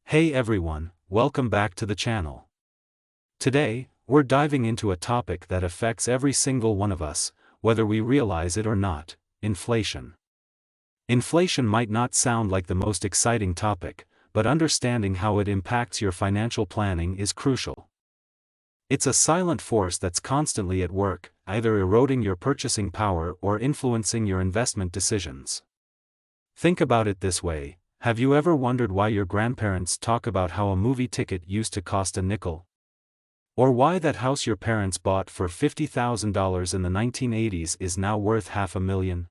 Hey everyone, welcome back to the channel. Today, we're diving into a topic that affects every single one of us, whether we realize it or not: inflation. Inflation might not sound like the most exciting topic, but understanding how it impacts your financial planning is crucial. It's a silent force that's constantly at work, either eroding your purchasing power or influencing your investment decisions. Think about it this way: have you ever wondered why your grandparents talk about how a movie ticket used to cost a nickel? Or why that house your parents bought for $50,000 in the 1980s is now worth $500,000?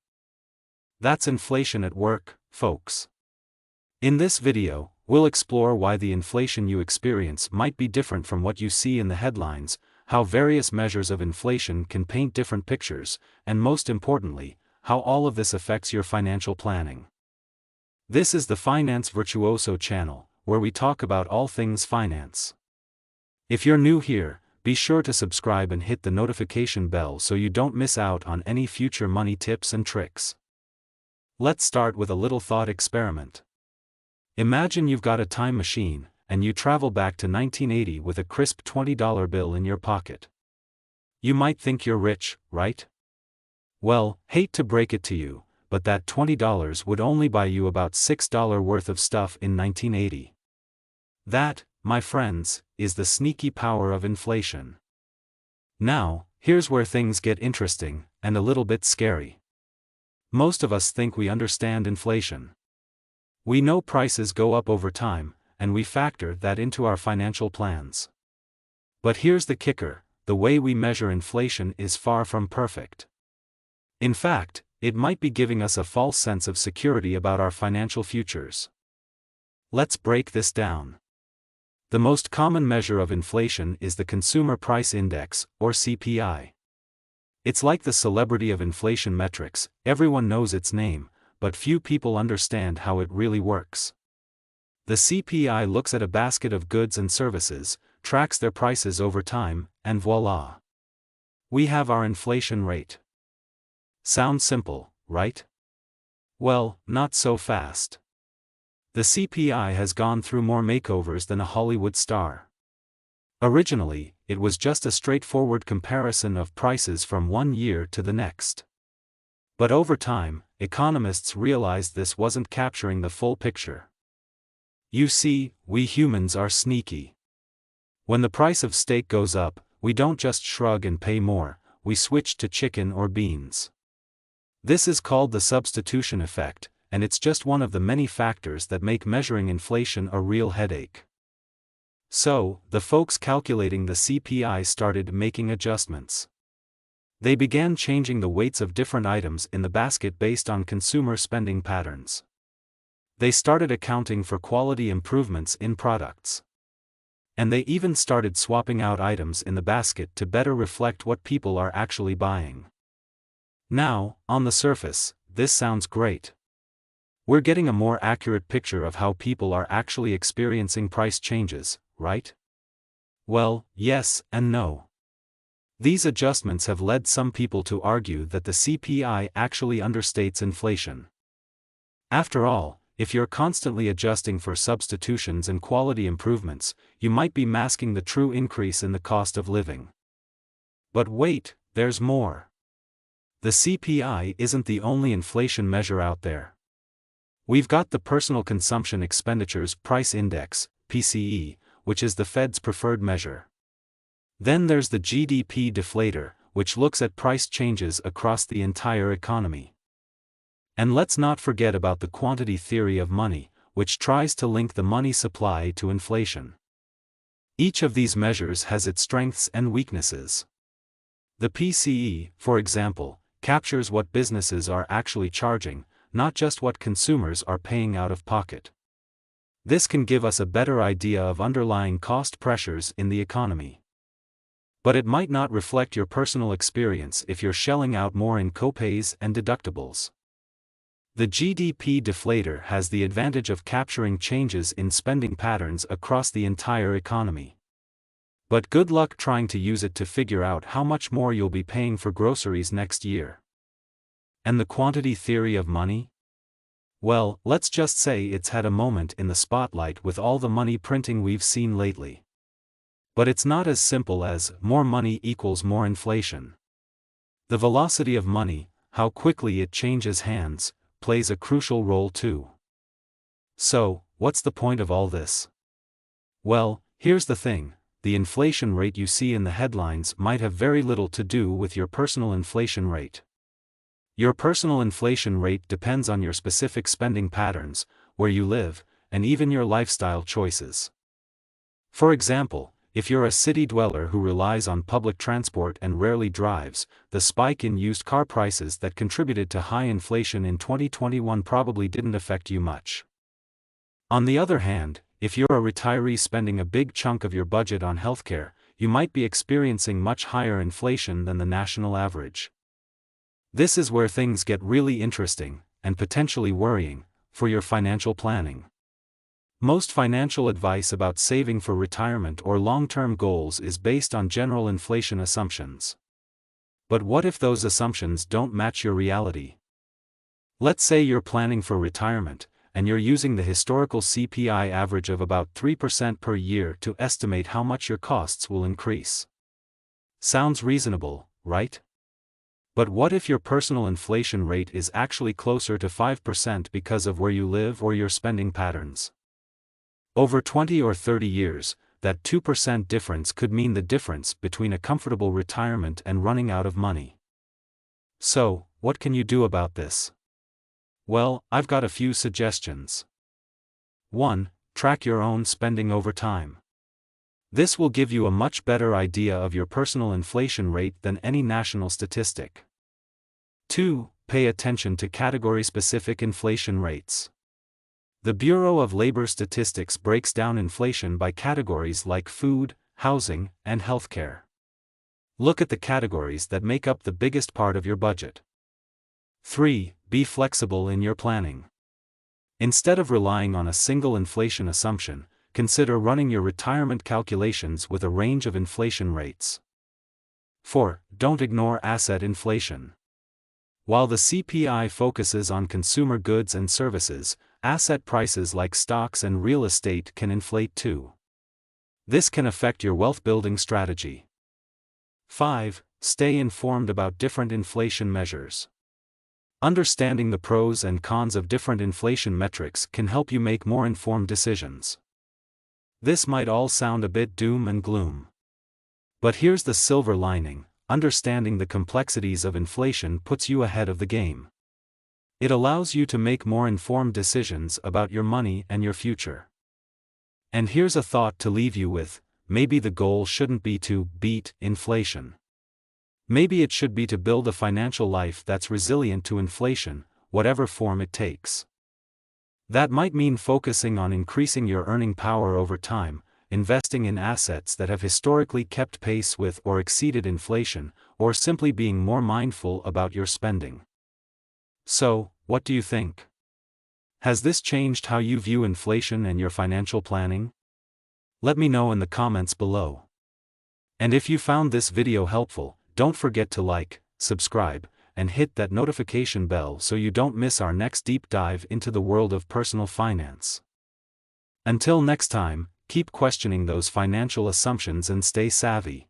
That's inflation at work, folks. In this video, we'll explore why the inflation you experience might be different from what you see in the headlines, how various measures of inflation can paint different pictures, and most importantly, how all of this affects your financial planning. This is the Finance Virtuoso channel, where we talk about all things finance. If you're new here, be sure to subscribe and hit the notification bell so you don't miss out on any future money tips and tricks. Let's start with a little thought experiment. Imagine you've got a time machine, and you travel back to 1980 with a crisp $20 bill in your pocket. You might think you're rich, right? Well, hate to break it to you, but that $20 would only buy you about $6 worth of stuff in 1980. That, my friends, is the sneaky power of inflation. Now, here's where things get interesting, and a little bit scary. Most of us think we understand inflation. We know prices go up over time, and we factor that into our financial plans. But here's the kicker: the way we measure inflation is far from perfect. In fact, it might be giving us a false sense of security about our financial futures. Let's break this down. The most common measure of inflation is the Consumer Price Index, or CPI. It's like the celebrity of inflation metrics: everyone knows its name, but few people understand how it really works. The CPI looks at a basket of goods and services, tracks their prices over time, and voila! We have our inflation rate. Sounds simple, right? Well, not so fast. The CPI has gone through more makeovers than a Hollywood star. Originally, it was just a straightforward comparison of prices from one year to the next. But over time, economists realized this wasn't capturing the full picture. You see, we humans are sneaky. When the price of steak goes up, we don't just shrug and pay more, we switch to chicken or beans. This is called the substitution effect, and it's just one of the many factors that make measuring inflation a real headache. So, the folks calculating the CPI started making adjustments. They began changing the weights of different items in the basket based on consumer spending patterns. They started accounting for quality improvements in products. And they even started swapping out items in the basket to better reflect what people are actually buying. Now, on the surface, this sounds great. We're getting a more accurate picture of how people are actually experiencing price changes, right? Well, yes and no. These adjustments have led some people to argue that the CPI actually understates inflation. After all, if you're constantly adjusting for substitutions and quality improvements, you might be masking the true increase in the cost of living. But wait, there's more. The CPI isn't the only inflation measure out there. We've got the Personal Consumption Expenditures Price Index, PCE, which is the Fed's preferred measure. Then there's the GDP deflator, which looks at price changes across the entire economy. And let's not forget about the quantity theory of money, which tries to link the money supply to inflation. Each of these measures has its strengths and weaknesses. The PCE, for example, captures what businesses are actually charging, not just what consumers are paying out of pocket. This can give us a better idea of underlying cost pressures in the economy. But it might not reflect your personal experience if you're shelling out more in copays and deductibles. The GDP deflator has the advantage of capturing changes in spending patterns across the entire economy. But good luck trying to use it to figure out how much more you'll be paying for groceries next year. And the quantity theory of money? Well, let's just say it's had a moment in the spotlight with all the money printing we've seen lately. But it's not as simple as more money equals more inflation. The velocity of money, how quickly it changes hands, plays a crucial role too. So, what's the point of all this? Well, here's the thing, the inflation rate you see in the headlines might have very little to do with your personal inflation rate. Your personal inflation rate depends on your specific spending patterns, where you live, and even your lifestyle choices. For example, if you're a city dweller who relies on public transport and rarely drives, the spike in used car prices that contributed to high inflation in 2021 probably didn't affect you much. On the other hand, if you're a retiree spending a big chunk of your budget on healthcare, you might be experiencing much higher inflation than the national average. This is where things get really interesting, and potentially worrying, for your financial planning. Most financial advice about saving for retirement or long-term goals is based on general inflation assumptions. But what if those assumptions don't match your reality? Let's say you're planning for retirement, and you're using the historical CPI average of about 3% per year to estimate how much your costs will increase. Sounds reasonable, right? But what if your personal inflation rate is actually closer to 5% because of where you live or your spending patterns? Over 20 or 30 years, that 2% difference could mean the difference between a comfortable retirement and running out of money. So, what can you do about this? Well, I've got a few suggestions. 1. Track your own spending over time. This will give you a much better idea of your personal inflation rate than any national statistic. 2. Pay attention to category-specific inflation rates. The Bureau of Labor Statistics breaks down inflation by categories like food, housing, and healthcare. Look at the categories that make up the biggest part of your budget. 3. Be flexible in your planning. Instead of relying on a single inflation assumption, consider running your retirement calculations with a range of inflation rates. 4. Don't ignore asset inflation. While the CPI focuses on consumer goods and services, asset prices like stocks and real estate can inflate too. This can affect your wealth-building strategy. 5. Stay informed about different inflation measures. Understanding the pros and cons of different inflation metrics can help you make more informed decisions. This might all sound a bit doom and gloom. But here's the silver lining: understanding the complexities of inflation puts you ahead of the game. It allows you to make more informed decisions about your money and your future. And here's a thought to leave you with: maybe the goal shouldn't be to beat inflation. Maybe it should be to build a financial life that's resilient to inflation, whatever form it takes. That might mean focusing on increasing your earning power over time, investing in assets that have historically kept pace with or exceeded inflation, or simply being more mindful about your spending. So, what do you think? Has this changed how you view inflation and your financial planning? Let me know in the comments below. And if you found this video helpful, don't forget to like, subscribe, and hit that notification bell so you don't miss our next deep dive into the world of personal finance. Until next time, keep questioning those financial assumptions and stay savvy.